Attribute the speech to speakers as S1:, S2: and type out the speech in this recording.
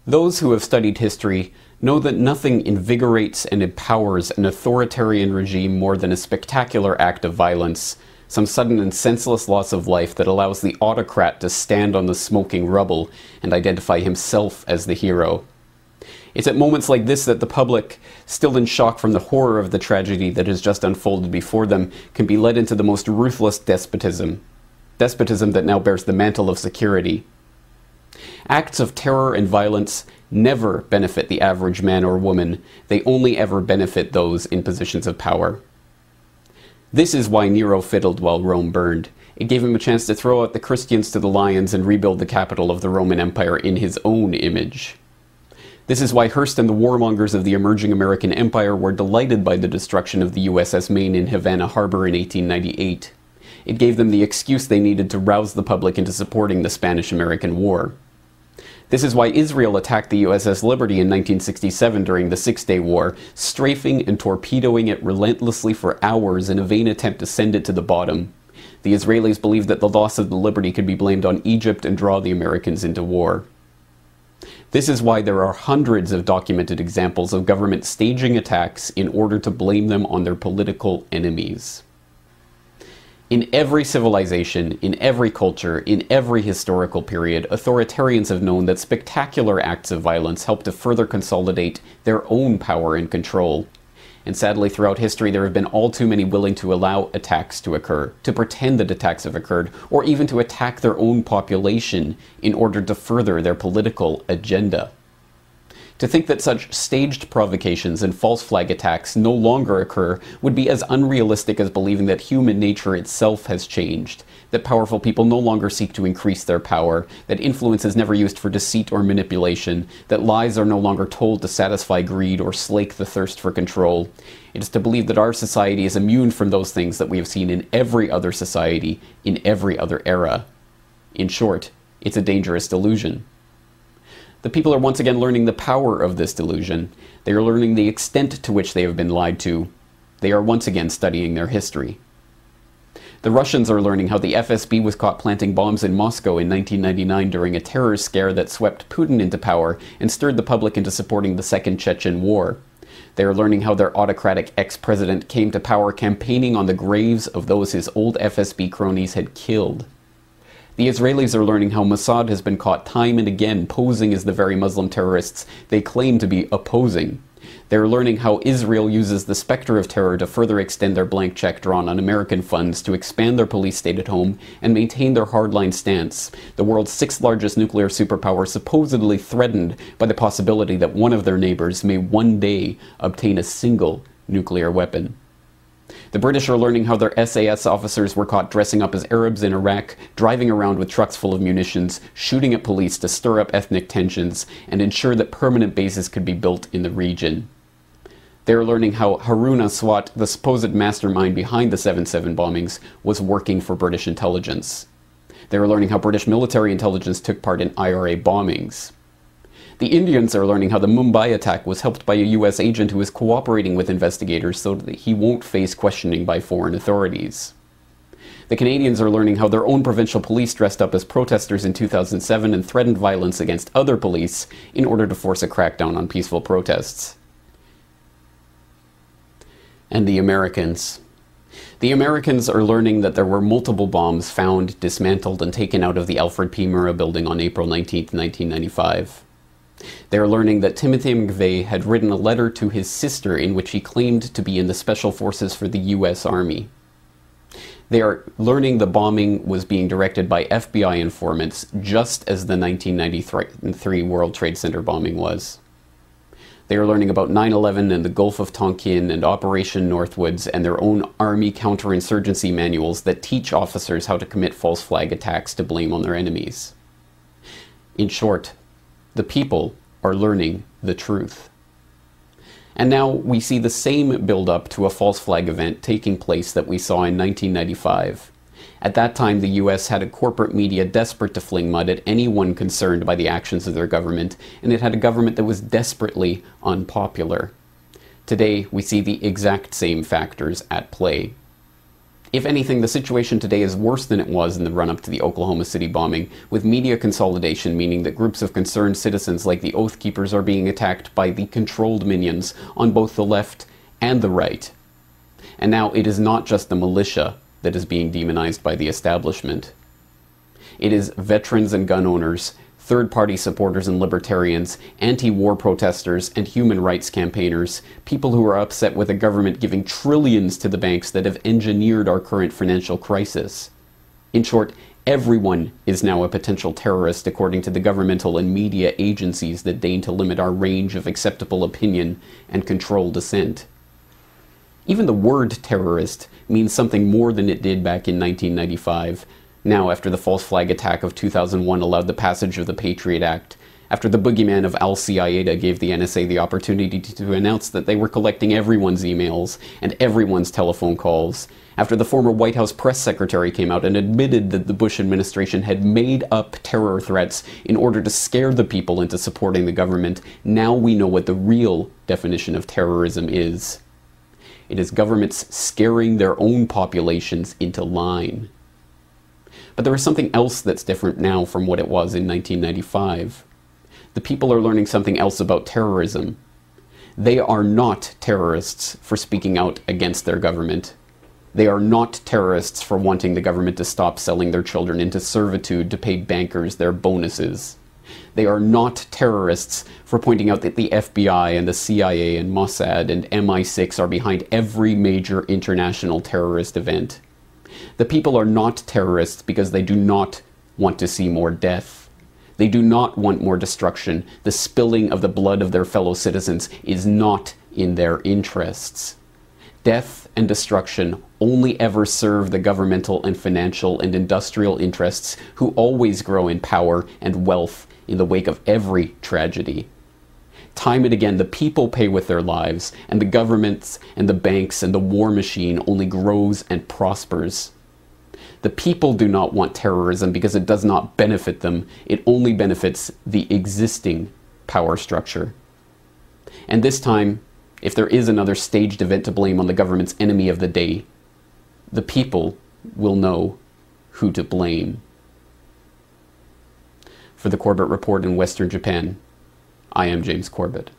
S1: Those who have studied history know that nothing invigorates and empowers an authoritarian regime more than a spectacular act of violence, some sudden and senseless loss of life that allows the autocrat to stand on the smoking rubble and identify himself as the hero. It's at moments like this that the public, still in shock from the horror of the tragedy that has just unfolded before them, can be led into the most ruthless despotism. Despotism that now bears the mantle of security. Acts of terror and violence never benefit the average man or woman. They only ever benefit those in positions of power. This is why Nero fiddled while Rome burned. It gave him a chance to throw out the Christians to the lions and rebuild the capital of the Roman Empire in his own image. This is why Hearst and the warmongers of the emerging American Empire were delighted by the destruction of the USS Maine in Havana Harbor in 1898. It gave them the excuse they needed to rouse the public into supporting the Spanish-American War. This is why Israel attacked the USS Liberty in 1967 during the Six-Day War, strafing and torpedoing it relentlessly for hours in a vain attempt to send it to the bottom. The Israelis believed that the loss of the Liberty could be blamed on Egypt and draw the Americans into war. This is why there are hundreds of documented examples of government staging attacks in order to blame them on their political enemies. In every civilization, in every culture, in every historical period, authoritarians have known that spectacular acts of violence help to further consolidate their own power and control. And sadly, throughout history, there have been all too many willing to allow attacks to occur, to pretend that attacks have occurred, or even to attack their own population in order to further their political agenda. To think that such staged provocations and false flag attacks no longer occur would be as unrealistic as believing that human nature itself has changed, that powerful people no longer seek to increase their power, that influence is never used for deceit or manipulation, that lies are no longer told to satisfy greed or slake the thirst for control. It is to believe that our society is immune from those things that we have seen in every other society, in every other era. In short, it's a dangerous delusion. The people are once again learning the power of this delusion. They are learning the extent to which they have been lied to. They are once again studying their history. The Russians are learning how the FSB was caught planting bombs in Moscow in 1999 during a terror scare that swept Putin into power and stirred the public into supporting the Second Chechen War. They are learning how their autocratic ex-president came to power campaigning on the graves of those his old FSB cronies had killed. The Israelis are learning how Mossad has been caught time and again posing as the very Muslim terrorists they claim to be opposing. They are learning how Israel uses the specter of terror to further extend their blank check drawn on American funds to expand their police state at home and maintain their hardline stance, the world's sixth largest nuclear superpower supposedly threatened by the possibility that one of their neighbors may one day obtain a single nuclear weapon. The British are learning how their SAS officers were caught dressing up as Arabs in Iraq, driving around with trucks full of munitions, shooting at police to stir up ethnic tensions, and ensure that permanent bases could be built in the region. They are learning how Harun Aswat, the supposed mastermind behind the 7/7 bombings, was working for British intelligence. They are learning how British military intelligence took part in IRA bombings. The Indians are learning how the Mumbai attack was helped by a US agent who is cooperating with investigators so that he won't face questioning by foreign authorities. The Canadians are learning how their own provincial police dressed up as protesters in 2007 and threatened violence against other police in order to force a crackdown on peaceful protests. And the Americans. The Americans are learning that there were multiple bombs found, dismantled, and taken out of the Alfred P. Murrah building on April 19, 1995. They are learning that Timothy McVeigh had written a letter to his sister in which he claimed to be in the Special Forces for the US Army. They are learning the bombing was being directed by FBI informants, just as the 1993 World Trade Center bombing was. They are learning about 9/11 and the Gulf of Tonkin and Operation Northwoods and their own Army counterinsurgency manuals that teach officers how to commit false flag attacks to blame on their enemies. In short, the people are learning the truth. And now we see the same build-up to a false flag event taking place that we saw in 1995. At that time, the US had a corporate media desperate to fling mud at anyone concerned by the actions of their government, and it had a government that was desperately unpopular. Today, we see the exact same factors at play. If anything, the situation today is worse than it was in the run-up to the Oklahoma City bombing, with media consolidation meaning that groups of concerned citizens like the Oath Keepers are being attacked by the controlled minions on both the left and the right. And now it is not just the militia that is being demonized by the establishment. It is veterans and gun owners, third-party supporters and libertarians, anti-war protesters and human rights campaigners, people who are upset with a government giving trillions to the banks that have engineered our current financial crisis. In short, everyone is now a potential terrorist according to the governmental and media agencies that deign to limit our range of acceptable opinion and control dissent. Even the word terrorist means something more than it did back in 1995. Now, after the false flag attack of 2001 allowed the passage of the Patriot Act, after the boogeyman of Al-Qaeda gave the NSA the opportunity to announce that they were collecting everyone's emails and everyone's telephone calls, after the former White House press secretary came out and admitted that the Bush administration had made up terror threats in order to scare the people into supporting the government, now we know what the real definition of terrorism is. It is governments scaring their own populations into line. But there is something else that's different now from what it was in 1995. The people are learning something else about terrorism. They are not terrorists for speaking out against their government. They are not terrorists for wanting the government to stop selling their children into servitude to pay bankers their bonuses. They are not terrorists for pointing out that the FBI and the CIA and Mossad and MI6 are behind every major international terrorist event. The people are not terrorists because they do not want to see more death. They do not want more destruction. The spilling of the blood of their fellow citizens is not in their interests. Death and destruction only ever serve the governmental and financial and industrial interests who always grow in power and wealth in the wake of every tragedy. Time and again, the people pay with their lives, and the governments and the banks and the war machine only grows and prospers. The people do not want terrorism because it does not benefit them. It only benefits the existing power structure. And this time, if there is another staged event to blame on the government's enemy of the day, the people will know who to blame. For the Corbett Report in Western Japan, I am James Corbett.